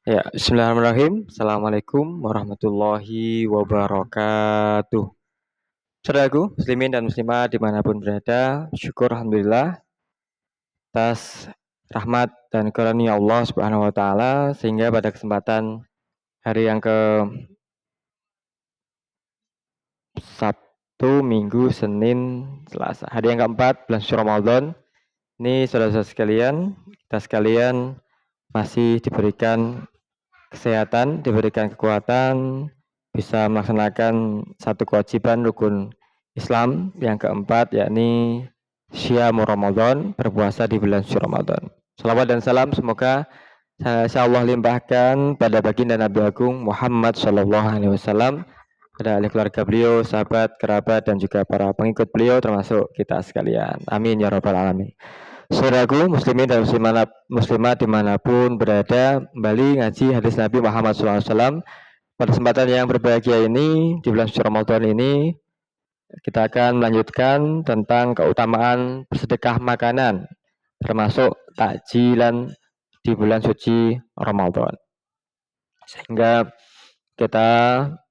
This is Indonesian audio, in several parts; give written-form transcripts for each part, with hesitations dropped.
Ya, bismillahirrahmanirrahim. Assalamualaikum warahmatullahi wabarakatuh. Saudaraku, muslimin dan muslimat dimanapun berada, syukur alhamdulillah atas rahmat dan karunia Allah Subhanahu wa taala sehingga pada kesempatan hari yang ke Sabtu, Minggu, Senin, Selasa, hari yang keempat bulan suci Ramadan, ini saudara-saudara sekalian, kita sekalian masih diberikan kesehatan, diberikan kekuatan, bisa melaksanakan satu kewajiban rukun Islam yang keempat, yakni Syiamul Ramadan, berpuasa di bulan suci Ramadan. Salawat dan salam semoga Allah limpahkan pada baginda Nabi Agung Muhammad Shallallahu Alaihi Wasallam, pada ahli keluarga beliau, sahabat, kerabat, dan juga para pengikut beliau, termasuk kita sekalian. Amin ya rabbal alamin. Saudaraku muslimin dan muslimat dimanapun berada, kembali ngaji hadis Nabi Muhammad SAW. Pada kesempatan yang berbahagia ini, di bulan suci Ramadan ini, kita akan melanjutkan tentang keutamaan bersedekah makanan, termasuk takjilan di bulan suci Ramadan. Sehingga kita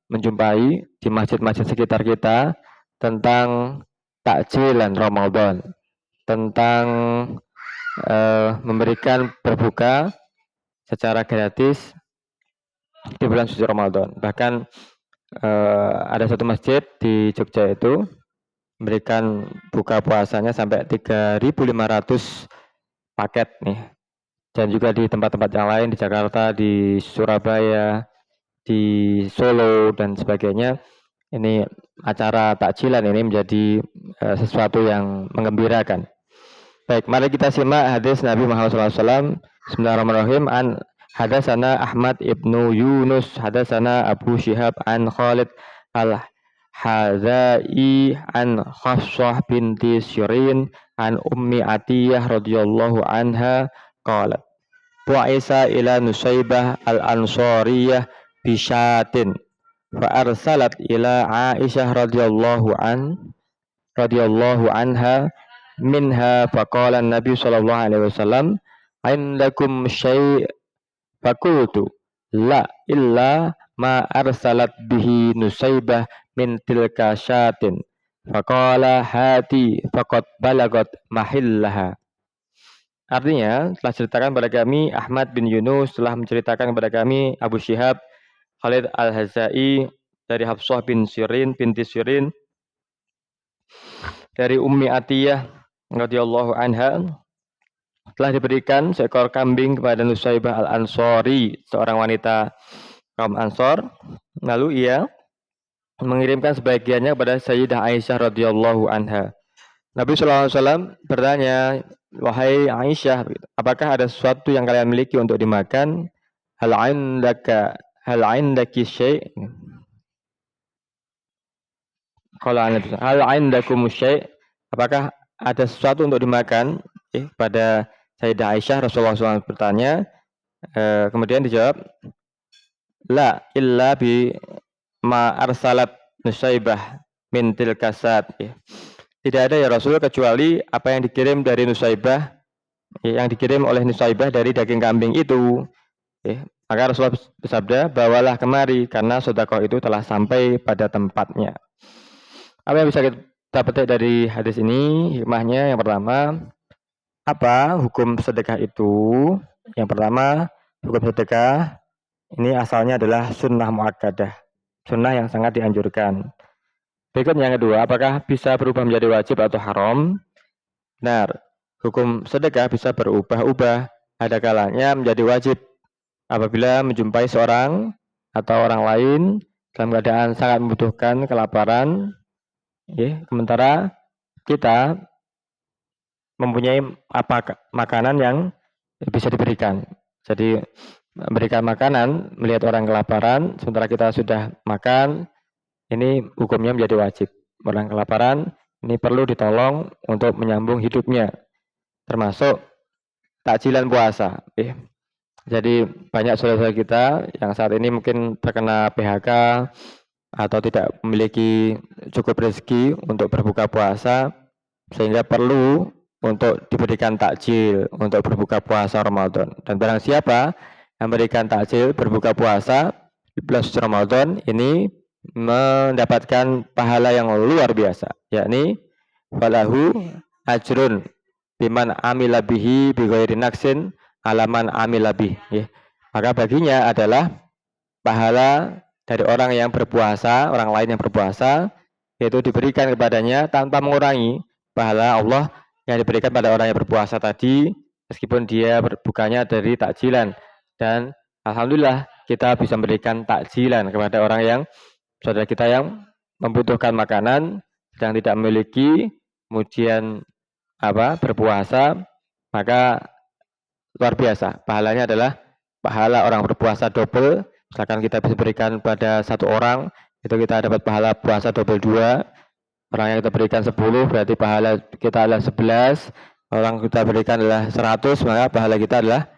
menjumpai di masjid-masjid sekitar kita tentang takjilan Ramadan, tentang memberikan berbuka secara gratis di bulan suci Ramadan. Bahkan ada satu masjid di Jogja itu memberikan buka puasanya sampai 3.500 paket nih. Dan juga di tempat-tempat yang lain di Jakarta, di Surabaya, di Solo dan sebagainya. Ini acara takjilan ini menjadi sesuatu yang menggembirakan. Baik, mari kita simak hadis Nabi Muhammad SAW. Bismillahirrahmanirrahim. Hadasana Ahmad ibnu Yunus, hadasana Abu Syihab an Khalid al-Hazai an Khafsah binti Syirin an Ummi Atiyah radhiyallahu anha qalat Bu'isa ila Nusaybah al-Ansariyah bisyatin fa arsalat ila Aisyah radhiyallahu anha minha faqala Nabi sallallahu alaihi wasallam indakum syai' faqultu la illa ma arsalat bihi Nusaybah min tilka syatin faqala hati faqad balagat mahillaha. Artinya telah ceritakan kepada kami Ahmad bin Yunus, telah menceritakan kepada kami Abu Syihab Khalid al-Hazai dari Hafsah binti Syirin dari Ummi Atiyah radhiyallahu anha, telah diberikan seekor kambing kepada Nusaybah al-Ansari, seorang wanita kaum Ansor. Lalu ia mengirimkan sebagiannya kepada Sayyidah Aisyah radhiyallahu anha. Nabi SAW bertanya, wahai Aisyah, apakah ada sesuatu yang kalian miliki untuk dimakan? Hal indaki syai'? Hal indakum syai'? Apakah ada sesuatu untuk dimakan? Pada Sayyidah Aisyah, Rasulullah SAW bertanya, kemudian dijawab, la illa bi ma arsalat Nusaybah min tilkasat. Tidak ada ya Rasul kecuali apa yang dikirim dari Nusaybah, yang dikirim oleh Nusaybah dari daging kambing itu. Maka Rasulullah bersabda, bawalah kemari karena sedekah itu telah sampai pada tempatnya. Apa yang bisa kita petik dari hadis ini? Hikmahnya yang pertama, apa hukum sedekah itu? Yang pertama, hukum sedekah ini asalnya adalah sunnah muakkadah, sunnah yang sangat dianjurkan. Berikut yang kedua, apakah bisa berubah menjadi wajib atau haram? Benar, hukum sedekah bisa berubah-ubah. Ada kalanya menjadi wajib apabila menjumpai seorang atau orang lain dalam keadaan sangat membutuhkan kelaparan, sementara kita mempunyai makanan yang bisa diberikan. Jadi memberikan makanan, melihat orang kelaparan, sementara kita sudah makan, ini hukumnya menjadi wajib. Orang kelaparan ini perlu ditolong untuk menyambung hidupnya, termasuk takjilan puasa. Jadi banyak saudara-saudara kita yang saat ini mungkin terkena PHK atau tidak memiliki cukup rezeki untuk berbuka puasa, sehingga perlu untuk diberikan takjil untuk berbuka puasa Ramadan. Dan barang siapa memberikan takjil berbuka puasa di bulan suci Ramadan ini mendapatkan pahala yang luar biasa, yakni falahu ajrun biman amila bihi bighairi naksin alaman amila bih, ya. Maka baginya adalah pahala dari orang yang berpuasa, orang lain yang berpuasa, yaitu diberikan kepadanya tanpa mengurangi pahala Allah yang diberikan pada orang yang berpuasa tadi, meskipun dia berbukanya dari takjilan. Dan alhamdulillah kita bisa memberikan takjilan kepada orang yang saudara kita yang membutuhkan makanan, sedang tidak memiliki, kemudian berpuasa, maka luar biasa. Pahalanya adalah pahala orang berpuasa double. Misalkan kita bisa berikan pada satu orang, itu kita dapat pahala puasa double 2. Orang yang kita berikan 10, berarti pahala kita adalah 11. Orang kita berikan adalah 100, maka pahala kita adalah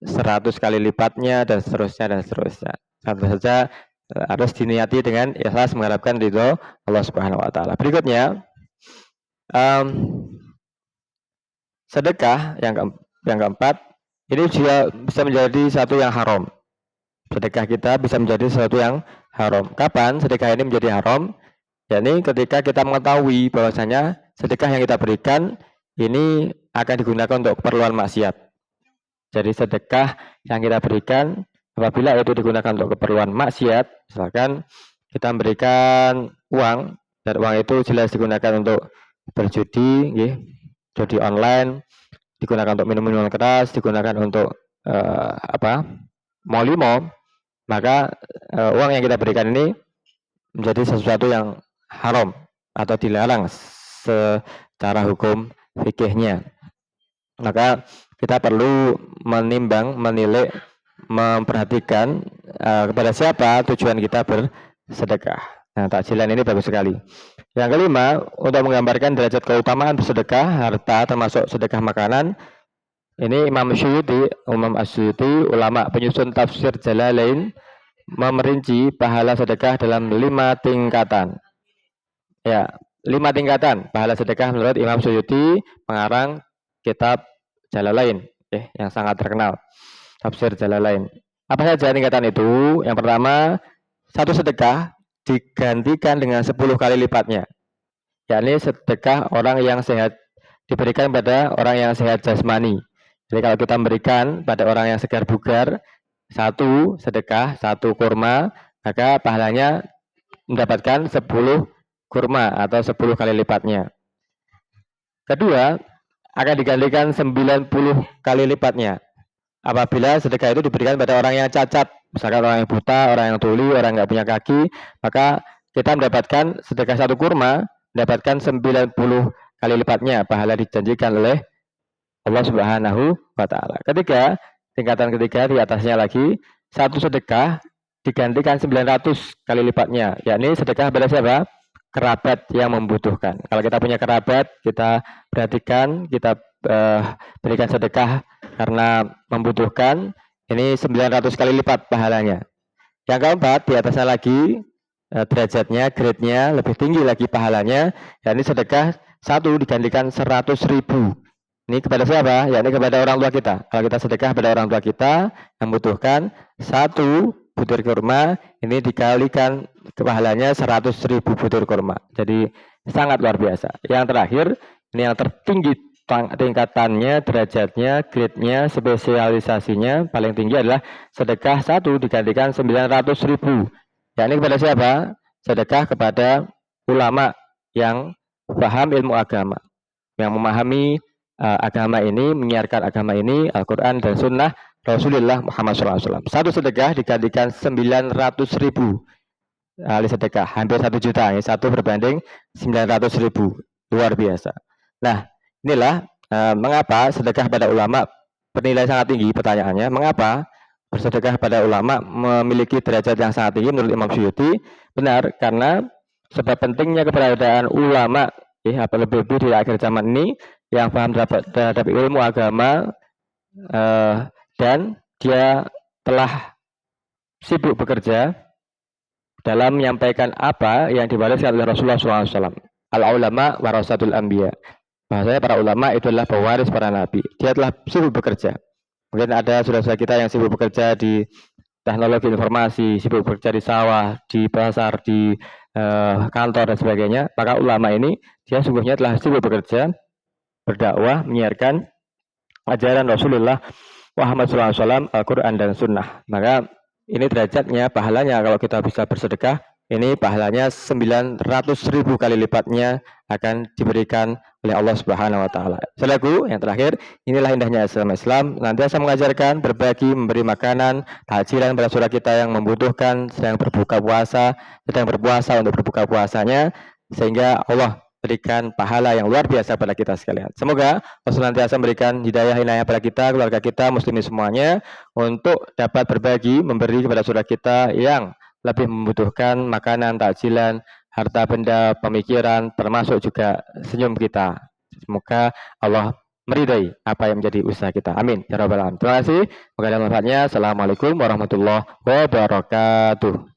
100 kali lipatnya, dan seterusnya dan seterusnya. Tentu saja harus diniati dengan ikhlas mengharapkan ridho Allah Subhanahu wa taala. Berikutnya, sedekah yang keempat, ini juga bisa menjadi satu yang haram. Sedekah kita bisa menjadi sesuatu yang haram. Kapan sedekah ini menjadi haram? Yakni ketika kita mengetahui bahwasanya sedekah yang kita berikan ini akan digunakan untuk keperluan maksiat. Jadi sedekah yang kita berikan apabila itu digunakan untuk keperluan maksiat, misalkan kita memberikan uang dan uang itu jelas digunakan untuk berjudi, judi online, digunakan untuk minum-minuman keras, digunakan untuk molimo, maka uang yang kita berikan ini menjadi sesuatu yang haram atau dilarang secara hukum fikihnya. Maka kita perlu menimbang, menilai, memperhatikan kepada siapa tujuan kita bersedekah. Nah, takjilan ini bagus sekali. Yang kelima, untuk menggambarkan derajat keutamaan bersedekah harta termasuk sedekah makanan, ini Imam Asyuyuti, ulama penyusun tafsir Jalalain, memerinci pahala sedekah dalam 5 tingkatan. Ya, 5 tingkatan pahala sedekah menurut Imam Asyuyuti, pengarang kitab Jalalain, yang sangat terkenal, tafsir Jalalain. Apa saja tingkatan itu? Yang pertama, satu sedekah digantikan dengan 10 kali lipatnya, yakni sedekah orang yang sehat diberikan pada orang yang sehat jasmani. Jadi kalau kita memberikan pada orang yang segar bugar satu sedekah, satu kurma, maka pahalanya mendapatkan 10 kurma atau 10 kali lipatnya. Kedua, akan digantikan 90 kali lipatnya apabila sedekah itu diberikan pada orang yang cacat, misalkan orang yang buta, orang yang tuli, orang yang nggak punya kaki, maka kita mendapatkan sedekah satu kurma, mendapatkan 90 kali lipatnya pahala dijanjikan oleh Allah Subhanahu wa taala. Ketiga, tingkatan ketiga di atasnya lagi, satu sedekah digantikan 900 kali lipatnya, yakni sedekah pada siapa? Kerabat yang membutuhkan. Kalau kita punya kerabat, kita perhatikan, kita berikan sedekah karena membutuhkan, ini 900 kali lipat pahalanya. Yang keempat, di atasnya lagi derajatnya, grade-nya lebih tinggi lagi pahalanya, yakni sedekah satu digantikan 100.000. Ini kepada siapa? Yakni kepada orang tua kita. Kalau kita sedekah pada orang tua kita yang membutuhkan, satu butir kurma ini dikalikan pahalanya 100.000 butir kurma. Jadi sangat luar biasa. Yang terakhir, ini yang tertinggi tingkatannya, derajatnya, grade-nya, spesialisasinya paling tinggi adalah sedekah satu digantikan 900.000. Yakni kepada siapa? Sedekah kepada ulama yang paham ilmu agama, yang memahami agama ini, menyiarkan agama ini, Al-Quran dan Sunnah Rasulullah Muhammad SAW. Satu sedekah digantikan 900.000 kali sedekah, hampir 1 juta, satu berbanding 900.000, luar biasa. Nah, inilah mengapa sedekah pada ulama bernilai sangat tinggi. Pertanyaannya, mengapa bersedekah pada ulama memiliki derajat yang sangat tinggi menurut Imam Suyuti? Benar, karena sebab pentingnya keberadaan ulama, lebih-lebih di akhir zaman ini, yang paham terhadap ilmu agama, dan dia telah sibuk bekerja dalam menyampaikan apa yang diwariskan oleh Rasulullah SAW. Al-ulama warasatul anbiya. Bahasanya para ulama itu adalah pewaris para nabi. Dia telah sibuk bekerja. Mungkin ada saudara-saudara kita yang sibuk bekerja di teknologi informasi, sibuk bekerja di sawah, di pasar, di kantor dan sebagainya. Maka ulama ini dia sungguhnya telah sibuk bekerja, berdakwah, menyiarkan ajaran Rasulullah Muhammad SAW, Al-Quran dan Sunnah. Maka ini derajatnya, pahalanya kalau kita bisa bersedekah, ini pahalanya 900.000 kali lipatnya akan diberikan oleh Allah Subhanahu wa taala. Saudaraku, yang terakhir, inilah indahnya Islam. Nanti saya mengajarkan berbagi, memberi makanan, takjilan pada saudara kita yang membutuhkan, sedang berbuka puasa, sedang berpuasa untuk berbuka puasanya, sehingga Allah berikan pahala yang luar biasa pada kita sekalian. Semoga Allah senantiasa memberikan hidayah pada kita, keluarga kita, muslimin semuanya, untuk dapat berbagi, memberi kepada saudara kita yang lebih membutuhkan makanan, takjilan, harta benda, pemikiran, termasuk juga senyum kita. Semoga Allah meridai apa yang menjadi usaha kita. Amin. Ya Rabbal Alamin. Terima kasih. Semoga ada manfaatnya. Assalamualaikum warahmatullahi wabarakatuh.